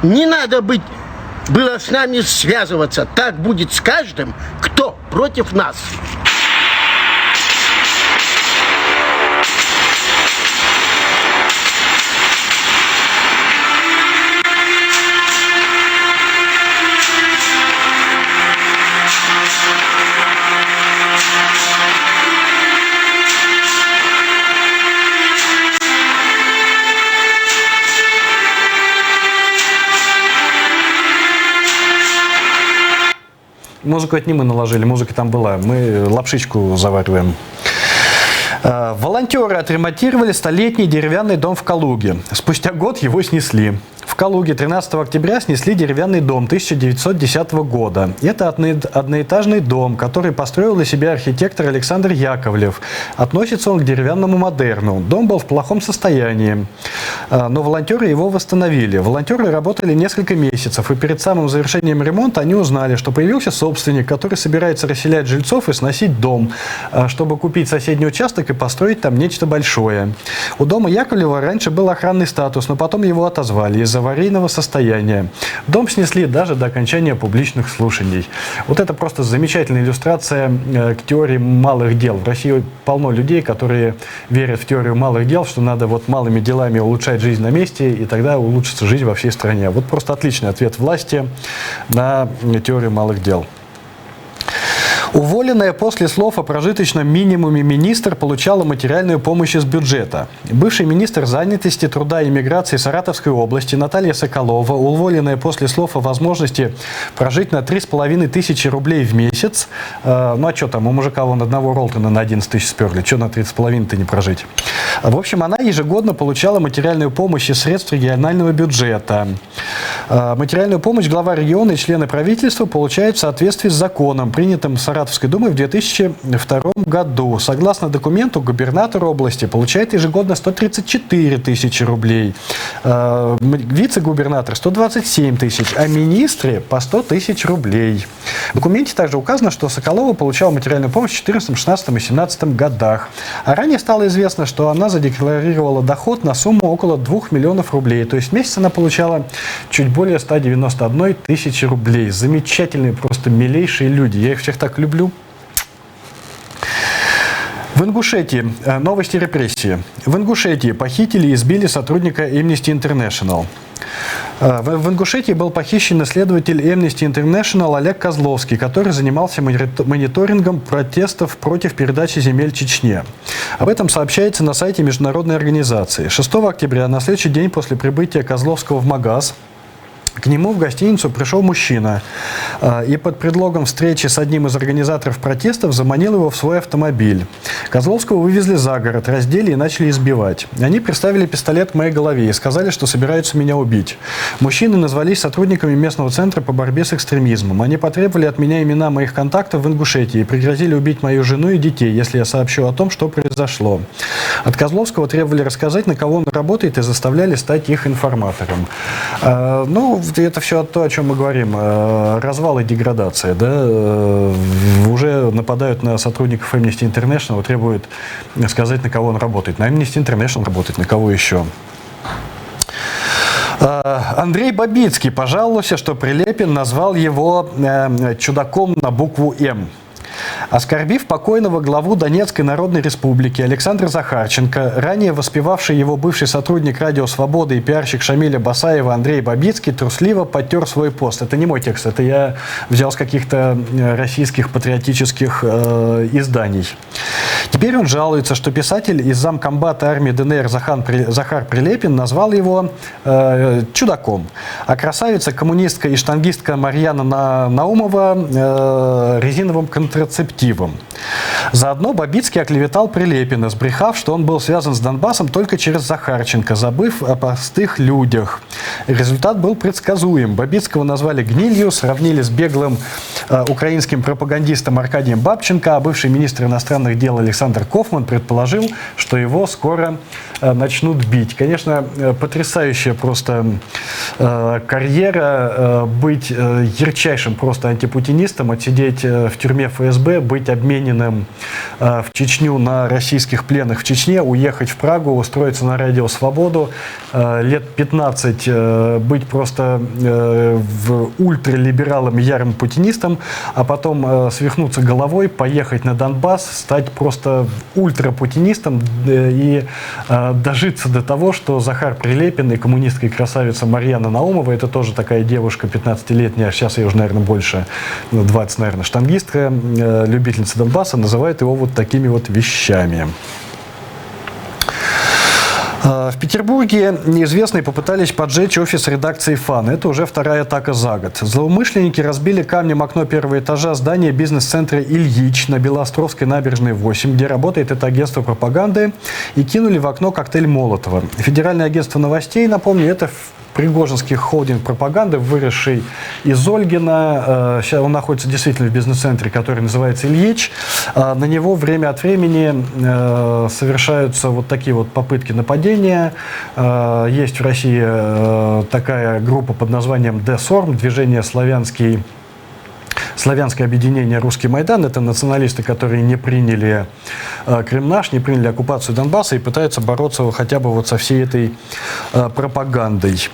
Не надо было с нами связываться. Так будет с каждым, кто против нас. Музыку это не мы наложили, музыка там была. Мы лапшичку завариваем. Волонтеры отремонтировали столетний деревянный дом в Калуге. Спустя год его снесли. В Калуге 13 октября снесли деревянный дом 1910 года. Это одноэтажный дом, который построил для себя архитектор Александр Яковлев. Относится он к деревянному модерну. Дом был в плохом состоянии, но волонтеры его восстановили. Волонтеры работали несколько месяцев, и перед самым завершением ремонта они узнали, что появился собственник, который собирается расселять жильцов и сносить дом, чтобы купить соседний участок и построить там нечто большое. У дома Яковлева раньше был охранный статус, но потом его отозвали из-за аварийного состояния. Дом снесли даже до окончания публичных слушаний. Вот это просто замечательная иллюстрация к теории малых дел. В России полно людей, которые верят в теорию малых дел, что надо вот малыми делами улучшать жизнь на месте, и тогда улучшится жизнь во всей стране. Вот просто отличный ответ власти на теорию малых дел. Уволенная после слов о прожиточном минимуме министр получала материальную помощь из бюджета. Бывший министр занятости, труда и миграции Саратовской области Наталья Соколова, уволенная после слов о возможности прожить на 3500 рублей в месяц. Ну а что там, у мужика вон одного Ролтона на 11 тысяч сперли, что на 3500-то не прожить? В общем, она ежегодно получала материальную помощь из средств регионального бюджета. Материальную помощь глава региона и члены правительства получают в соответствии с законом, принятым Саратовской думой в 2002 году. Согласно документу, губернатор области получает ежегодно 134 тысячи рублей, вице-губернатор 127 тысяч, а министры по 100 тысяч рублей. В документе также указано, что Соколова получала материальную помощь в 2014, 2016 и 2017 годах. А ранее стало известно, что она задекларировала доход на сумму около 2 миллионов рублей. То есть в месяц она получала чуть более 191 тысячи рублей. Замечательные, просто милейшие люди. Я их всех так люблю. В Ингушетии. Новости репрессии. В Ингушетии похитили и избили сотрудника Amnesty International. В Ингушетии был похищен исследователь Amnesty International Олег Козловский, который занимался мониторингом протестов против передачи земель Чечне. Об этом сообщается на сайте международной организации. 6 октября, на следующий день после прибытия Козловского в Магаз, к нему в гостиницу пришел мужчина и под предлогом встречи с одним из организаторов протестов заманил его в свой автомобиль. Козловского вывезли за город, раздели и начали избивать. Они приставили пистолет к моей голове и сказали, что собираются меня убить. Мужчины назвались сотрудниками местного центра по борьбе с экстремизмом. Они потребовали от меня имена моих контактов в Ингушетии и пригрозили убить мою жену и детей, если я сообщу о том, что произошло. От Козловского требовали рассказать, на кого он работает, и заставляли стать их информатором. Ну, это все то, о чем мы говорим. Развал и деградация. Да? Уже нападают на сотрудников Amnesty International, требуют сказать, на кого он работает. На Amnesty International работает, на кого еще. Андрей Бабицкий пожаловался, что Прилепин назвал его чудаком на букву «М». Оскорбив покойного главу Донецкой Народной Республики Александра Захарченко, ранее воспевавший его бывший сотрудник «Радио Свобода» и пиарщик Шамиля Басаева Андрей Бабицкий трусливо потер свой пост. Это не мой текст, это я взял с каких-то российских патриотических изданий. Теперь он жалуется, что писатель из замкомбата армии ДНР Захар Прилепин назвал его чудаком, а красавица-коммунистка и штангистка Марьяна Наумова резиновым контрацептивом. Заодно Бабицкий оклеветал Прилепина, сбрехав, что он был связан с Донбассом только через Захарченко, забыв о простых людях. Результат был предсказуем. Бабицкого назвали гнилью, сравнили с беглым украинским пропагандистом Аркадием Бабченко, а бывший министр иностранных дел Александр Кофман предположил, что его скоро начнут бить. Конечно, потрясающая просто карьера, быть ярчайшим просто антипутинистом, отсидеть в тюрьме ФСБ, быть обмененным в Чечню на российских пленных в Чечне, уехать в Прагу, устроиться на Радио Свободу, лет 15 быть просто ультралибералом, ярым путинистом, а потом свихнуться головой, поехать на Донбасс, стать просто ультрапутинистом и дожиться до того, что Захар Прилепин и коммунистская красавица Марьяна Наумова, это тоже такая девушка 15-летняя, сейчас ей уже, наверное, больше, 20, наверное, штангистка, любительница Донбасса, называют его вот такими вот вещами. В Петербурге неизвестные попытались поджечь офис редакции ФАН. Это уже вторая атака за год. Злоумышленники разбили камнем окно первого этажа здания бизнес-центра «Ильич» на Белоостровской набережной 8, где работает это агентство пропаганды, и кинули в окно коктейль Молотова. Федеральное агентство новостей, напомню, это Пригожинский холдинг пропаганды, выросший из Ольгина. Сейчас он находится действительно в бизнес-центре, который называется «Ильич». На него время от времени совершаются вот такие вот попытки нападения. Есть в России такая группа под названием «ДСОРМ», движение Славянское объединение «Русский Майдан». Это националисты, которые не приняли Крым-наш, не приняли оккупацию Донбасса и пытаются бороться хотя бы вот со всей этой пропагандой.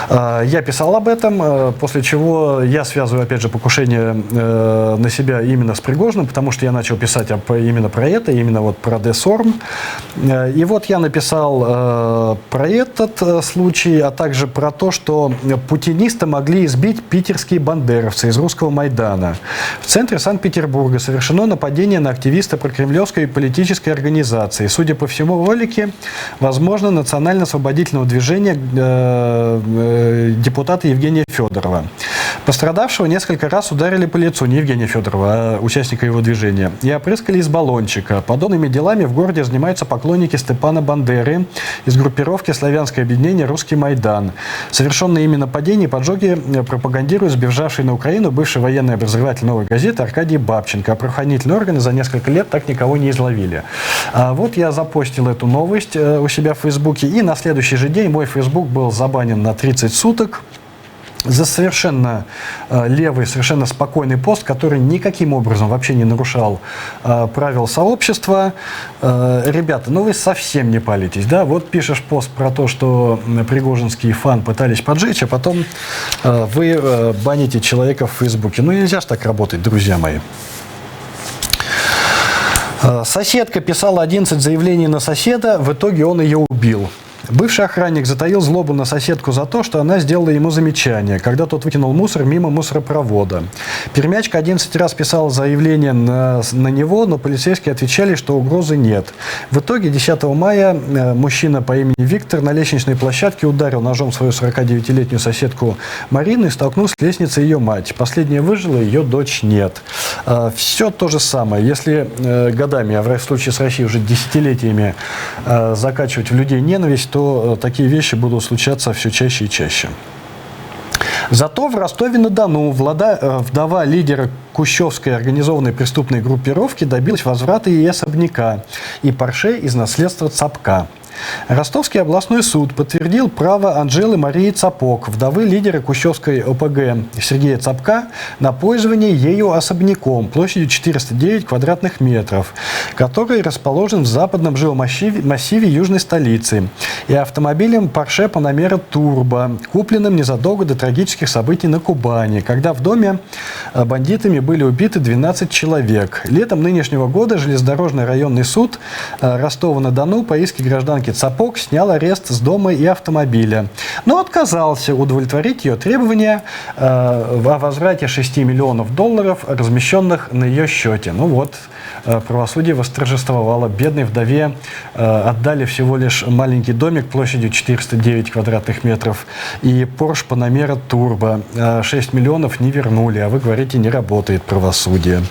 Я писал об этом, после чего я связываю, опять же, покушение на себя именно с Пригожиным, потому что я начал писать именно про это, именно вот про ДСОРМ. И вот я написал про этот случай, а также про то, что путинисты могли избить питерские бандеровцы из Русского Майдана. В центре Санкт-Петербурга совершено нападение на активиста прокремлевской политической организации. Судя по всему, в ролике, возможно, национально-освободительного движения депутата Евгения Федорова. Пострадавшего несколько раз ударили по лицу, не Евгения Федорова, а участника его движения, и опрыскали из баллончика. Подобными делами в городе занимаются поклонники Степана Бандеры из группировки «Славянское объединение Русский Майдан». Совершенные ими нападения и поджоги пропагандируют сбежавший на Украину бывший военный обозреватель «Новой газеты» Аркадий Бабченко. А правоохранительные органы за несколько лет так никого не изловили. Вот я запостил эту новость у себя в Фейсбуке, и на следующий же день мой Фейсбук был забанен на 30 суток за совершенно левый, совершенно спокойный пост, который никаким образом вообще не нарушал правил сообщества. Ребята, ну вы совсем не палитесь, да? Вот пишешь пост про то, что пригожинские ФАН пытались поджечь, а потом вы баните человека в Фейсбуке. Ну нельзя ж так работать, друзья мои. Соседка писала 11 заявлений на соседа, в итоге он ее убил. Бывший охранник затаил злобу на соседку за то, что она сделала ему замечание, когда тот выкинул мусор мимо мусоропровода. Пермячка 11 раз писала заявление на него, но полицейские отвечали, что угрозы нет. В итоге 10 мая мужчина по имени Виктор на лестничной площадке ударил ножом свою 49-летнюю соседку Марину и столкнул с лестницей ее мать. Последняя выжила, ее дочь нет. Все то же самое. Если годами, а в случае с Россией уже десятилетиями закачивать в людей ненависть, то такие вещи будут случаться все чаще и чаще. Зато в Ростове-на-Дону вдова лидера Кущевской организованной преступной группировки добилась возврата ей особняка и Порше из наследства Цапка. Ростовский областной суд подтвердил право Анжелы Марии Цапок, вдовы лидера Кущевской ОПГ Сергея Цапка, на пользование ею особняком площадью 409 квадратных метров, который расположен в западном жилмассиве южной столицы, и автомобилем Порше Панамера Турбо, купленным незадолго до трагических событий на Кубани, когда в доме бандитами были убиты 12 человек. Летом нынешнего года железнодорожный районный суд Ростова-на-Дону по иску гражданки Цапок снял арест с дома и автомобиля, но отказался удовлетворить ее требования о возврате $6 миллионов, размещенных на ее счете. Ну вот, правосудие восторжествовало. Бедной вдове отдали всего лишь маленький домик площадью 409 квадратных метров и Porsche Panamera Turbo. 6 миллионов не вернули, а вы говорите, не работает правосудие.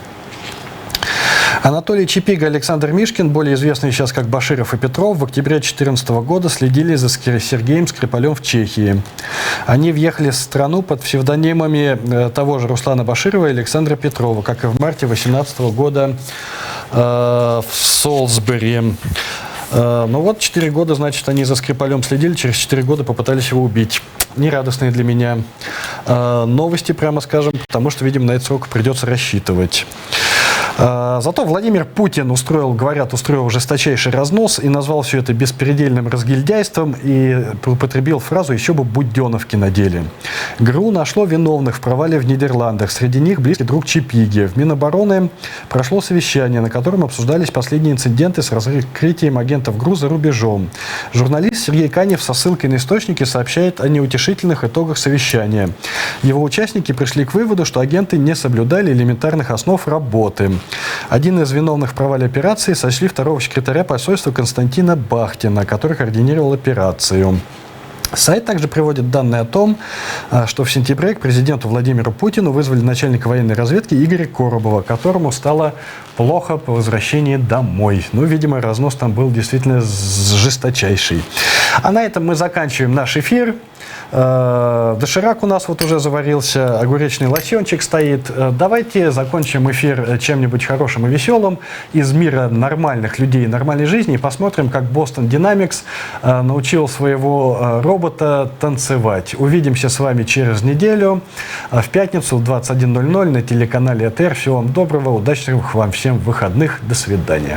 Анатолий Чапига и Александр Мишкин, более известные сейчас как Баширов и Петров, в октябре 2014 года следили за Сергеем Скрипалем в Чехии. Они въехали в страну под псевдонимами того же Руслана Баширова и Александра Петрова, как и в марте 2018 года в Солсбери. Ну вот, 4 года, значит, они за Скрипалем следили, через 4 года попытались его убить. Нерадостные для меня новости, прямо скажем, потому что, видимо, на этот срок придется рассчитывать. Зато Владимир Путин устроил жесточайший разнос и назвал все это беспредельным разгильдяйством и употребил фразу «еще бы буденовки надели». ГРУ нашло виновных в провале в Нидерландах. Среди них близкий друг Чапиги. В Минобороны прошло совещание, на котором обсуждались последние инциденты с раскрытием агентов ГРУ за рубежом. Журналист Сергей Канев со ссылкой на источники сообщает о неутешительных итогах совещания. Его участники пришли к выводу, что агенты не соблюдали элементарных основ работы. Один из виновных в провале операции сочли второго секретаря посольства Константина Бахтина, который координировал операцию. Сайт также приводит данные о том, что в сентябре к президенту Владимиру Путину вызвали начальника военной разведки Игоря Коробова, которому стало плохо по возвращении домой. Ну, видимо, разнос там был действительно жесточайший. А на этом мы заканчиваем наш эфир. Доширак у нас вот уже заварился, огуречный лосьончик стоит. Давайте закончим эфир чем-нибудь хорошим и веселым из мира нормальных людей, нормальной жизни, и посмотрим, как Boston Dynamics научил своего робота танцевать. Увидимся с вами через неделю в пятницу в 21:00 на телеканале АТР. Всего вам доброго, удачных вам всем выходных. До свидания.